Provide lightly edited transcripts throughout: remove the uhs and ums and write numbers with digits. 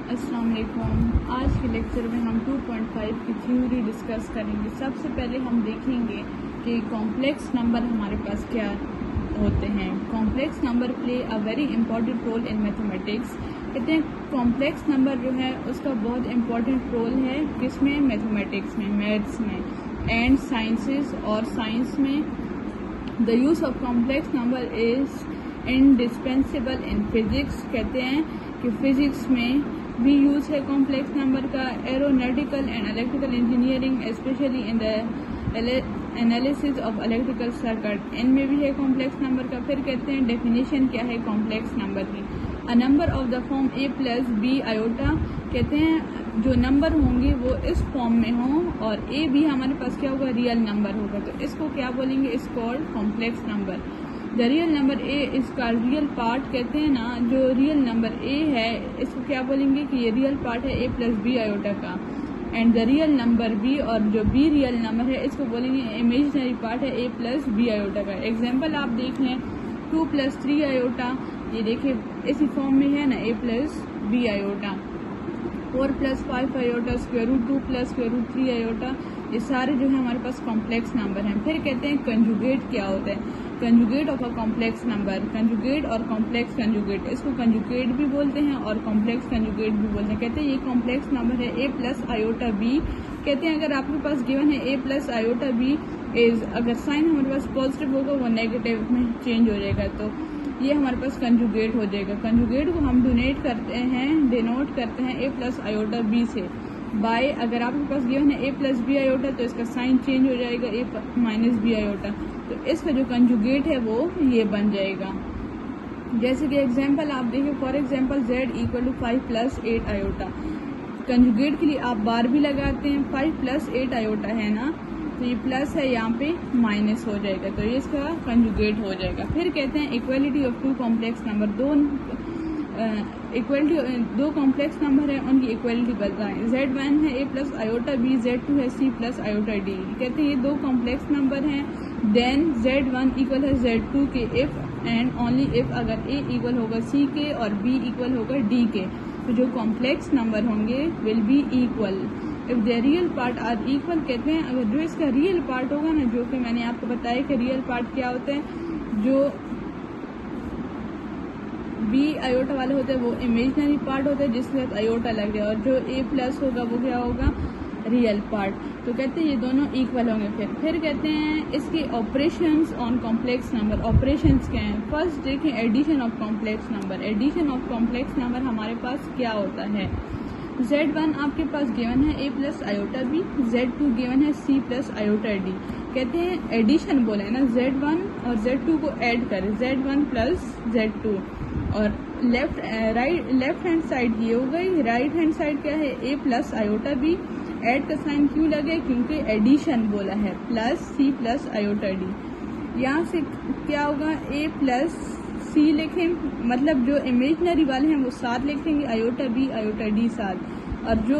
अस्सलाम वालेकुम। आज के लेक्चर में हम 2.5 की थ्योरी डिस्कस करेंगे। सबसे पहले हम देखेंगे कि कॉम्प्लेक्स नंबर हमारे पास क्या होते हैं। Complex number play a very important role in mathematics. कहते हैं कॉम्प्लेक्स नंबर जो है उसका बहुत इंपॉर्टेंट रोल है किसमें, मैथमेटिक्स में, मैथ्स में एंड साइंसेस और साइंस में। The use of complex number is indispensable in physics. कहते हैं कि फिजिक्स में भी यूज है कॉम्प्लेक्स नंबर का। Aeronautical and electrical engineering specially in the analysis of electrical circuit, इनमें भी है कॉम्प्लेक्स नंबर का। फिर कहते हैं डेफिनेशन क्या है कॉम्प्लेक्स नंबर की। A number of the form a plus B iota. कहते हैं जो नंबर होंगे वो इस फॉर्म में हों और a भी हमारे पास क्या होगा, रियल नंबर होगा, तो इसको क्या बोलेंगे, इस called complex number. The real number A इसका रियल पार्ट, कहते हैं ना जो रियल नंबर ए है इसको क्या बोलेंगे कि ये रियल पार्ट है ए प्लस बी आयोटा का। And the real number B, और जो बी रियल नंबर है इसको बोलेंगे इमेजिनरी पार्ट है ए प्लस बी आयोटा का। एग्जाम्पल आप देख लें 2 + 3 आयोटा, ये देखिए इसी फॉर्म में है ना A plus B iota. 4 + 5 iota, √2 + √3 iota, ये सारे जो है हमारे पास कॉम्प्लेक्स नंबर हैं। फिर कहते हैं कंजुगेट क्या होता है, conjugate of a complex number. Conjugate और कॉम्प्लेक्स कंजुगेट, इसको कंजुगेट भी बोलते हैं और कॉम्प्लेक्स कंजुगेट भी बोलते हैं। कहते हैं ये कॉम्प्लेक्स नंबर है a + आयोटा b। कहते हैं अगर आपके पास गिवन है a + आयोटा b इज, अगर साइन हमारे पास पॉजिटिव होगा वो नेगेटिव में चेंज हो जाएगा, तो ये हमारे पास कंजुगेट हो जाएगा। कंजुगेट को हम डिनोट करते हैं a + आयोटा b से बाय, अगर आपके पास गिवन है a + b आयोटा तो इसका साइन चेंज हो जाएगा a - b आयोटा, तो इसका जो कंजुगेट है वो ये बन जाएगा। जैसे कि एग्जांपल आप देखिए, for example z = 5 + 8 iota. Conjugate के लिए आप बार भी लगाते हैं, 5 + 8 आयोटा है ना, तो ये प्लस है यहाँ पे माइनस हो जाएगा, तो ये इसका कंजुगेट हो जाएगा। फिर कहते हैं इक्वलिटी ऑफ 2 कॉम्प्लेक्स नंबर। दो कॉम्प्लेक्स नंबर है उनकी इक्वलिटी बताएं। z1 है a + आयोटा b, z2 है c + आयोटा d। कहते हैं ये दो कॉम्प्लेक्स नंबर हैं, देन z1 इक्वल है z2 के इफ एंड ओनली इफ, अगर a इक्वल होगा c के और b इक्वल होगा d के, तो जो कॉम्प्लेक्स नंबर होंगे will be equal if the real part are equal. कहते हैं अगर जो इसका रियल पार्ट होगा ना, जो कि मैंने आपको बताया कि रियल पार्ट क्या होते हैं, जो बी आयोटा वाले होते हैं वो इमेजिनरी पार्ट होता है जिसके साथ आयोटा लग जाए, और जो a+ होगा वो क्या होगा, रियल पार्ट। तो कहते हैं ये दोनों इक्वल होंगे। फिर कहते हैं इसके operations on complex number. Operations क्या हैं, फर्स्ट देखें addition of complex number. Addition of complex number हमारे पास क्या होता है, z1 आपके पास गिवन है a + iota b, z2 given है c + आयोटा d। कहते हैं एडिशन बोले ना, z1 और z2 को ऐड करें, z1 + z2, और लेफ्ट हैंड साइड ये हो गई, राइट हैंड साइड क्या है a + आयोटा b। ऐड का साइन क्यों लगे, क्योंकि एडिशन बोला है, प्लस c + आयोटा d। यहाँ से क्या होगा, a + c लिखें, मतलब जो इमेजिनरी वाले हैं वो साथ लिखेंगे, आयोटा b आयोटा d साथ, और जो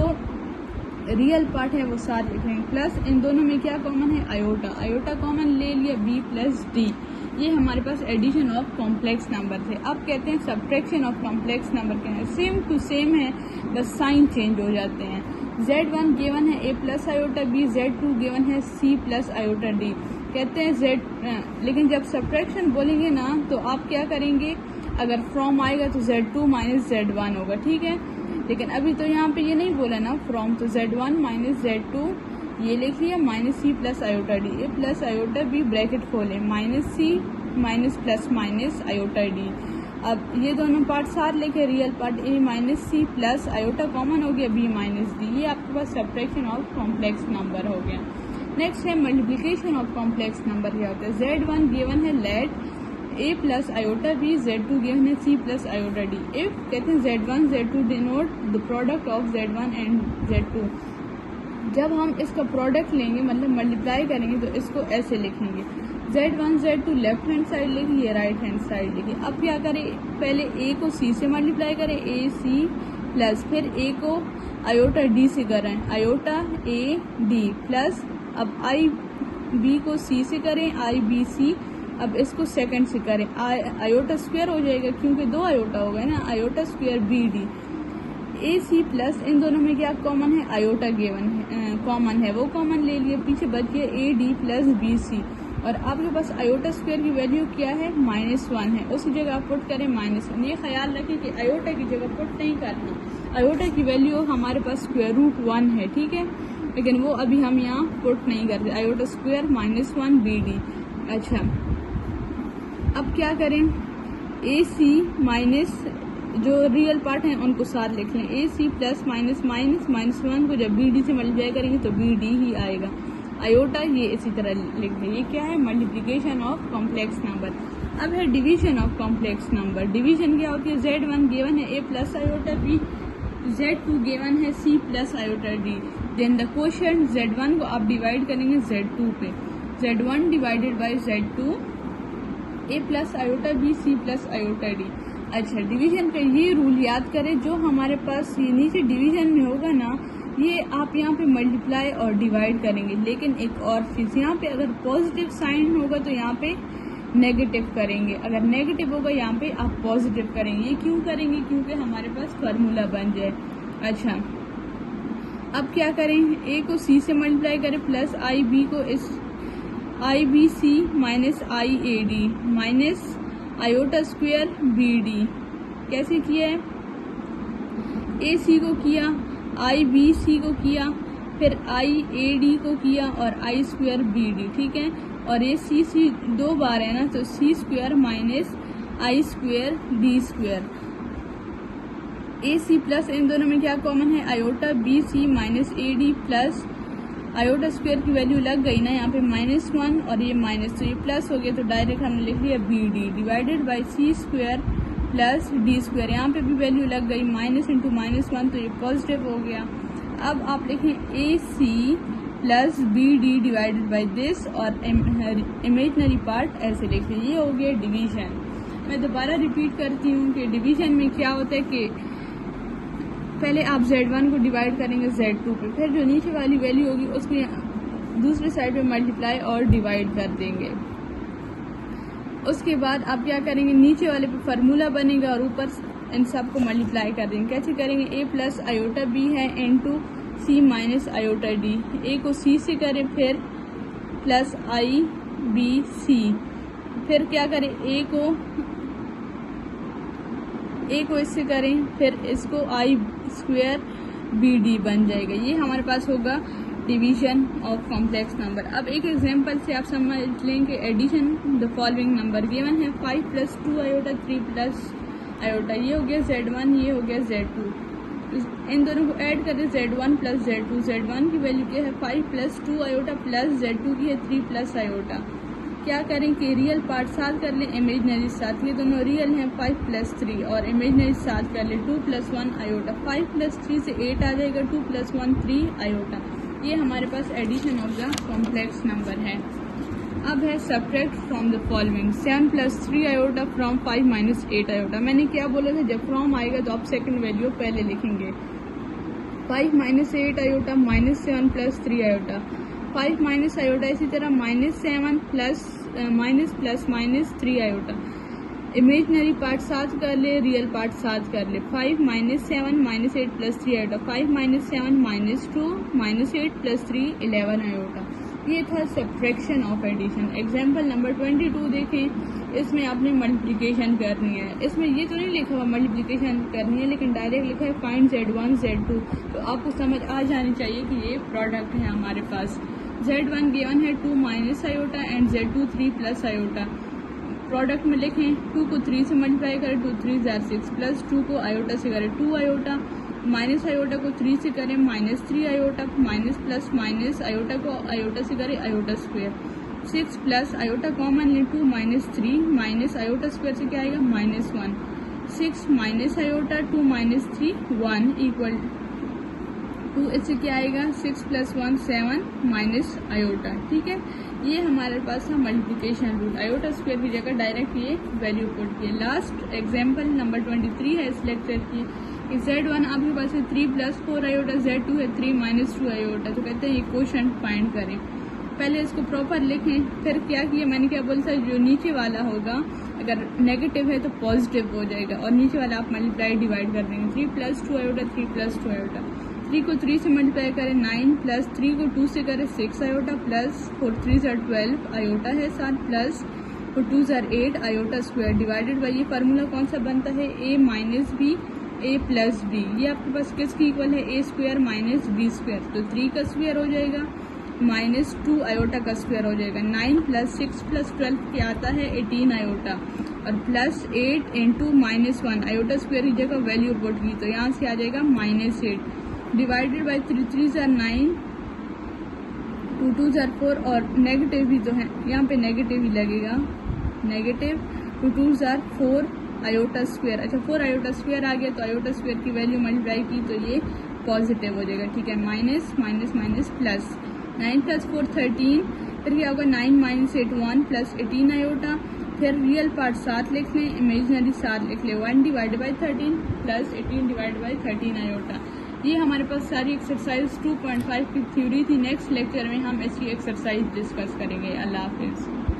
रियल पार्ट है वो साथ लिखेंगे, प्लस इन दोनों में क्या कॉमन है, आयोटा। आयोटा कॉमन ले लिया, b + d। ये हमारे पास एडिशन ऑफ कॉम्प्लेक्स नंबर थे। अब कहते हैं सब्ट्रैक्शन ऑफ कॉम्प्लेक्स नंबर क्या है, सेम टू सेम है, बस साइन चेंज हो जाते हैं। z1 गिवन है a + iota b, z2 given है c + आयोटा d। कहते हैं लेकिन जब सब्ट्रैक्शन बोलेंगे ना तो आप क्या करेंगे, अगर फ्रॉम आएगा तो z2 - z1 होगा, ठीक है। लेकिन अभी तो यहाँ पे ये नहीं बोला ना फ्रॉम, तो z1 - z2 ये लिख लिया, -c + iota d, a + iota b bracket खोले, -c - आयोटा d। अब ये दोनों पार्ट साथ लेके real part a - c + iota common हो गया, b - d। ये आपके पास सब्ट्रैक्शन ऑफ कॉम्प्लेक्स नंबर हो गया। नेक्स्ट है मल्टीप्लिकेशन ऑफ कॉम्प्लेक्स नंबर क्या होता है। z1 गिवन है let a + iota b, z2 given है c + आयोटा d। इफ कहते हैं z1 z2 denote the product of z1 and z2। जब हम इसका प्रोडक्ट लेंगे मतलब मल्टीप्लाई करेंगे तो इसको ऐसे लिखेंगे, z1 z2 left hand side लिखिए, राइट हैंड साइड लिखिए। अब क्या करें, पहले a को c से मल्टीप्लाई करें, a c प्लस, फिर a को आयोटा d से करें, आयोटा a d प्लस, अब i b को c से करें, i b c, अब इसको सेकंड से करें, आयोटा स्क्वायर हो जाएगा क्योंकि 2 आयोटा हो गए ना, आयोटा स्क्वायर b d। ए सी प्लस इन दोनों में क्या कॉमन है, आयोटा गिवन है, कॉमन है, वो कॉमन ले लिए, पीछे बच गया A D plus B C, और आपके पास आयोटा स्क्वायर की वैल्यू क्या है, -1 है, उसी जगह आप पुट करें -1। ये ख्याल रखें कि आयोटा की जगह पुट नहीं करना, आयोटा की वैल्यू हमारे पास स्क्वायर रूट 1 है, ठीक है, लेकिन वो अभी हम यहाँ पुट नहीं करते, आयोटा स्क्वायर -1 बी डी। अच्छा, अब क्या करें, ए सी माइनस जो रियल पार्ट हैं उनको साथ लिख लें, ए सी प्लस माइनस माइनस -1 को जब बी डी से मल्टीप्लाई करेंगे तो बी डी ही आएगा, आयोटा ये इसी तरह लिख दें। ये क्या है, मल्टीप्लिकेशन ऑफ कॉम्प्लेक्स नंबर। अब है division of complex number. Division क्या होती है, Z1 गिवन है a plus iota b, Z2 given है c plus iota d, then the quotient Z1 को आप डिवाइड करेंगे Z2 पे, Z1 divided by Z2, a plus iota b c plus iota d। अच्छा, डिवीजन का ये rule याद करें, जो हमारे पास ये नीचे डिवीजन में होगा ना, ये आप यहाँ पे मल्टीप्लाई और डिवाइड करेंगे, लेकिन एक और चीज़, यहाँ पे अगर पॉजिटिव साइन होगा तो यहाँ पे नेगेटिव करेंगे, अगर नेगेटिव होगा यहाँ पे आप पॉजिटिव करेंगे। ये क्यों करेंगे, क्योंकि हमारे पास फार्मूला बन जाए। अच्छा, अब क्या करें, ए को सी से मल्टीप्लाई करें प्लस आई बी को इस I B C minus I A D minus iota square B D. कैसे किया है, ए सी को किया, आई बी सी को किया, फिर आई ए डी को किया और आई स्क्वायर बी डी, ठीक है, और ये सी सी 2 बार है ना, तो C square minus I square D square. A C plus इन दोनों में क्या कॉमन है, iota B C minus A D plus iota square की वैल्यू लग गई ना यहाँ पे -1 और ये माइनस, तो ये प्लस हो गया, तो डायरेक्ट हमने लिख लिया B D divided by C square plus D square. यहाँ पे भी वैल्यू लग गई माइनस इंटू -1, तो ये पॉजिटिव हो गया। अब आप लिखें A C plus B D divided by this, और इमेजनरी पार्ट ऐसे लिखें। ये हो गया डिवीजन। मैं दोबारा रिपीट करती हूँ कि डिवीजन में क्या होता है कि पहले आप Z1 को डिवाइड करेंगे Z2 पे, फिर जो नीचे वाली वैल्यू होगी उसको दूसरे साइड पे मल्टीप्लाई और डिवाइड कर देंगे। उसके बाद आप क्या करेंगे, नीचे वाले पे फार्मूला बनेगा और ऊपर इन सब को मल्टीप्लाई कर देंगे। कैसे करेंगे, ए प्लस आयोटा बी है इनटू सी माइनस आयोटा डी, ए को सी से करें, फिर प्लस आई बी सी, फिर क्या करें, ए को इससे करें, फिर इसको आई स्क्वायर बी डी बन जाएगा। ये हमारे पास होगा डिवीजन ऑफ कॉम्प्लेक्स नंबर। अब एक एग्जांपल से आप समझ लें कि addition the following number given है 5 प्लस 2 आयोटा 3 प्लस आयोटा, ये हो गया Z1, ये हो गया Z2। इन दोनों को ऐड करें, Z1 प्लस Z2, Z1 की वैल्यू क्या है 5 प्लस 2 आयोटा प्लस Z2 की है 3 प्लस आयोटा। क्या करें कि रियल पार्ट साथ कर लें, इमेजनरी साथ, ये दोनों रियल हैं 5 प्लस 3, और इमेजनरी साथ कर लें 2 प्लस 1 आयोटा। 5 प्लस 3 से 8 आ जाएगा, 2 प्लस 1 3 आयोटा। ये हमारे पास addition of the complex number है। अब है subtract from the following, 7 plus 3 iota from 5 minus 8 iota. मैंने क्या बोला था, जब फ्रॉम आएगा तो आप सेकंड वैल्यू पहले लिखेंगे। 5 minus 8 iota -7 plus 3 iota, 5 minus iota, इसी तरह -7 plus minus 3 iota. Imaginary part साथ कर ले, रियल पार्ट साथ कर ले। 5 minus 7 minus 8 plus 3 iota, 5 minus 7 -2 -8 plus 3 11 iota. ये था subtraction of addition. Example number 22 देखें, इसमें आपने मल्टीप्लिकेशन करनी है। इसमें ये तो नहीं लिखा हुआ मल्टीप्लिकेशन करनी है, लेकिन डायरेक्ट लिखा है फाइंड Z1 Z2, तो आपको समझ आ जानी चाहिए कि ये प्रोडक्ट है हमारे पास। Z1 गिवन है 2 minus iota and Z2 3 plus iota. Product में लिखें 2 को 3 से मल्टीप्लाई करें, 2 3 जार 6 प्लस 2 को आयोटा से करें 2 आयोटा, माइनस आयोटा को 3 से करें -3 iota, minus plus minus iota को आयोटा से करें iota square, 6 plus iota common लें 2 माइनस 3 माइनस आयोटा स्क्वायर से क्या आएगा -1, 6 माइनस आयोटा 2 माइनस 3 1 इक्वल 2, इससे क्या आएगा 6 प्लस 1 7 माइनस आयोटा। ठीक है, ये हमारे पास था मल्टीप्लिकेशन रूल। आयोटा स्क्वायर की जगह डायरेक्ट ये वैल्यू पुट किए। लास्ट एग्जाम्पल नंबर 23 है इस लेक्चर की। Z1 आपके पास है 3 प्लस 4 आयोटा, Z2 है 3 माइनस 2 आयोटा। तो कहते हैं ये क्वोशंट फाइंड करें। पहले इसको प्रॉपर लिखें, फिर क्या किया, मैंने क्या बोला था, जो नीचे वाला होगा अगर नेगेटिव है तो पॉजिटिव हो जाएगा, और नीचे वाला आप मल्टीप्लाई डिवाइड कर देंगे। 3 + 2 आयोटा, 3 + 2 आयोटा। 3 को 3 से मल्टीप्लाई करें 9, प्लस 3 को 2 से करें 6 आयोटा, प्लस 4 3 = 12 आयोटा है 7, plus 4 2 = 8 iota square, divided by ये फार्मूला कौन सा बनता है, a - b a + b। ये आपके पास किसकी इक्वल है, a² - b², तो 3 का स्क्वायर हो जाएगा -2 आयोटा का स्क्वायर हो जाएगा। 9 + 6 + 12 क्या आता है 18 आयोटा, और प्लस 8 × -1 आयोटा स्क्वायर की जगह वैल्यू पुट की, तो यहाँ से आ जाएगा -8 डिवाइडेड बाई 3 3 = 9, 2 2 = 4, और नेगेटिव भी तो है यहाँ पे नेगेटिव ही लगेगा, नेगेटिव 2 2 = 4 आयोटा स्क्वायर। अच्छा 4 आयोटा स्क्वायर आ गया, तो आयोटा स्क्वायर की वैल्यू मल्टीप्लाई की तो ये पॉजिटिव हो जाएगा, ठीक है। माइनस माइनस माइनस प्लस 9 + 4 13, फिर क्या होगा 9 - 8 1 प्लस 18 आयोटा, फिर रियल पार्ट 7 लिख लें, इमेजिनरी 7 लिख लें, 1 / 13 प्लस 18 / 13 आयोटा। ये हमारे पास सारी एक्सरसाइज 2.5 की थ्योरी थी। नेक्स्ट लेक्चर में हम इसकी एक्सरसाइज डिस्कस करेंगे। अल्लाह हाफिज़।